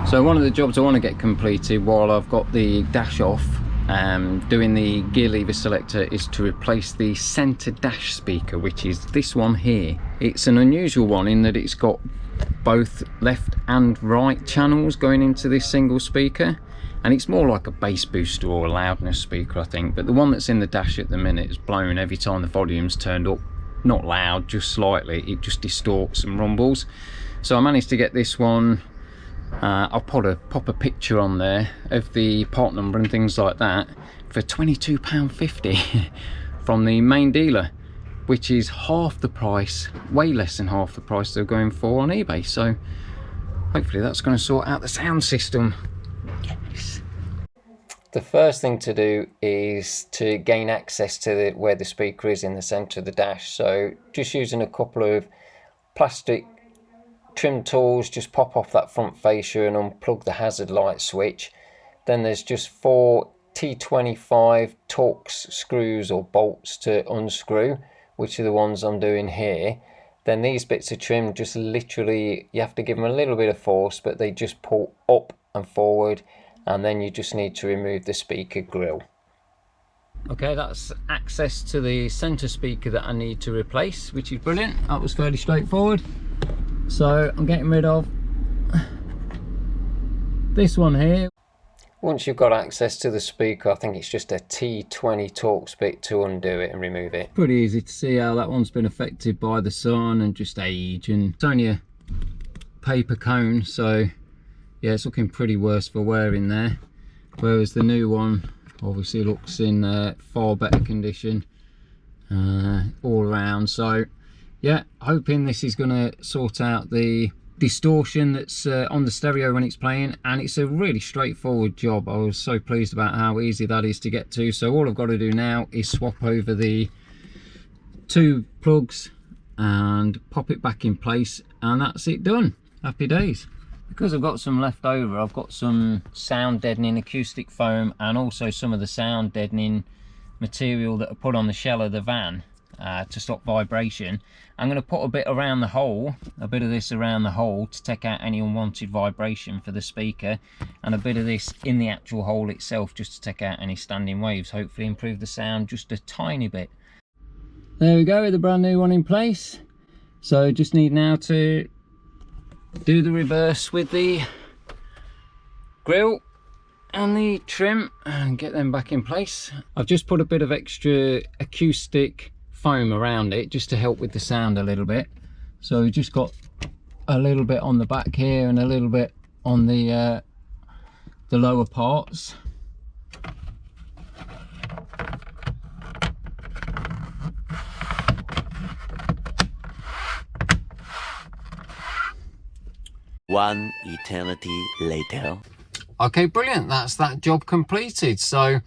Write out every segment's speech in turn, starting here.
So one of the jobs I want to get completed while I've got the dash off, doing the gear lever selector, is to replace the center dash speaker, which is this one here. It's an unusual one in that it's got both left and right channels going into this single speaker, and it's more like a bass booster or a loudness speaker, I think. But the one that's in the dash at the minute is blown every time the volume's turned up. Not loud, just slightly. It just distorts and rumbles. So I managed to get this one. I'll pop a picture on there of the part number and things like that for £22.50 from the main dealer, which is half the price, way less than half the price they're going for on eBay. So hopefully that's going to sort out the sound system. Yes. The first thing to do is to gain access to where the speaker is in the centre of the dash. So just using a couple of plastic trim tools, just pop off that front fascia and unplug the hazard light switch. Then there's just 4 T25 Torx screws or bolts to unscrew, which are the ones I'm doing here. Then these bits of trim, just literally, you have to give them a little bit of force, but they just pull up and forward, and then you just need to remove the speaker grill. Okay, that's access to the center speaker that I need to replace, which is brilliant. That was fairly straightforward. So I'm getting rid of this one here. Once you've got access to the speaker, I think it's just a T20 Torx bit to undo it and remove it. Pretty easy to see how that one's been affected by the sun and just age, and it's only a paper cone, so yeah, it's looking pretty worse for wear in there, whereas the new one obviously looks in far better condition all around. So yeah, hoping this is going to sort out the distortion that's on the stereo when it's playing, and it's a really straightforward job. I was so pleased about how easy that is to get to. So all I've got to do now is swap over the 2 plugs and pop it back in place, and that's it done. Happy days. Because I've got some left over, I've got some sound deadening acoustic foam and also some of the sound deadening material that I put on the shell of the van to stop vibration. I'm going to put a bit around the hole, a bit of this around the hole to take out any unwanted vibration for the speaker, and a bit of this in the actual hole itself just to take out any standing waves, hopefully improve the sound just a tiny bit. There we go, with the brand new one in place. So just need now to do the reverse with the grill and the trim and get them back in place. I've just put a bit of extra acoustic foam around it just to help with the sound a little bit. So we've just got a little bit on the back here and a little bit on the lower parts. One eternity later. Okay, brilliant. That's that job completed. So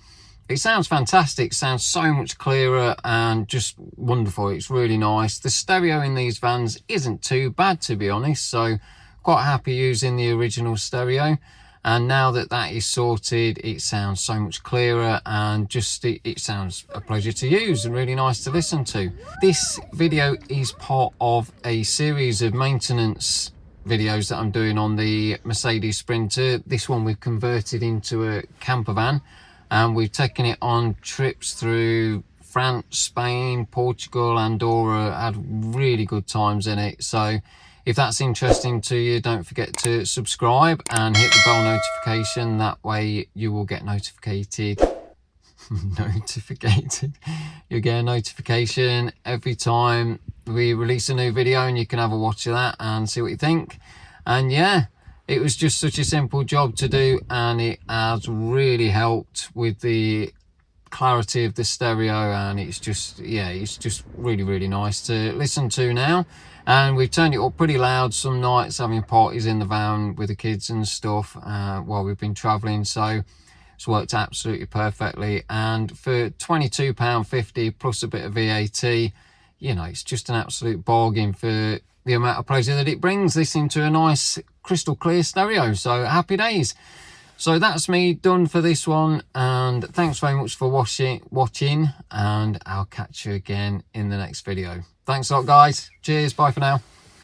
it sounds fantastic, sounds so much clearer and just wonderful. It's really nice. The stereo in these vans isn't too bad, to be honest, so quite happy using the original stereo. And now that that is sorted, it sounds so much clearer, and just it sounds a pleasure to use and really nice to listen to. This video is part of a series of maintenance videos that I'm doing on the Mercedes Sprinter. This one we've converted into a camper van, and we've taken it on trips through France, Spain, Portugal, Andorra. Had really good times in it. So if that's interesting to you, don't forget to subscribe and hit the bell notification. That way you will get notificated. You'll get a notification every time we release a new video, and you can have a watch of that and see what you think. And yeah, it was just such a simple job to do, and it has really helped with the clarity of the stereo, and it's just, yeah, it's just really nice to listen to now. And we've turned it up pretty loud some nights, having parties in the van with the kids and stuff while we've been traveling, so it's worked absolutely perfectly. And for £22.50 plus a bit of VAT, you know, it's just an absolute bargain for the amount of pleasure that it brings, listening to a nice crystal clear stereo. So happy days. So that's me done for this one, and thanks very much for watching, and I'll catch you again in the next video. Thanks a lot, guys. Cheers, bye for now.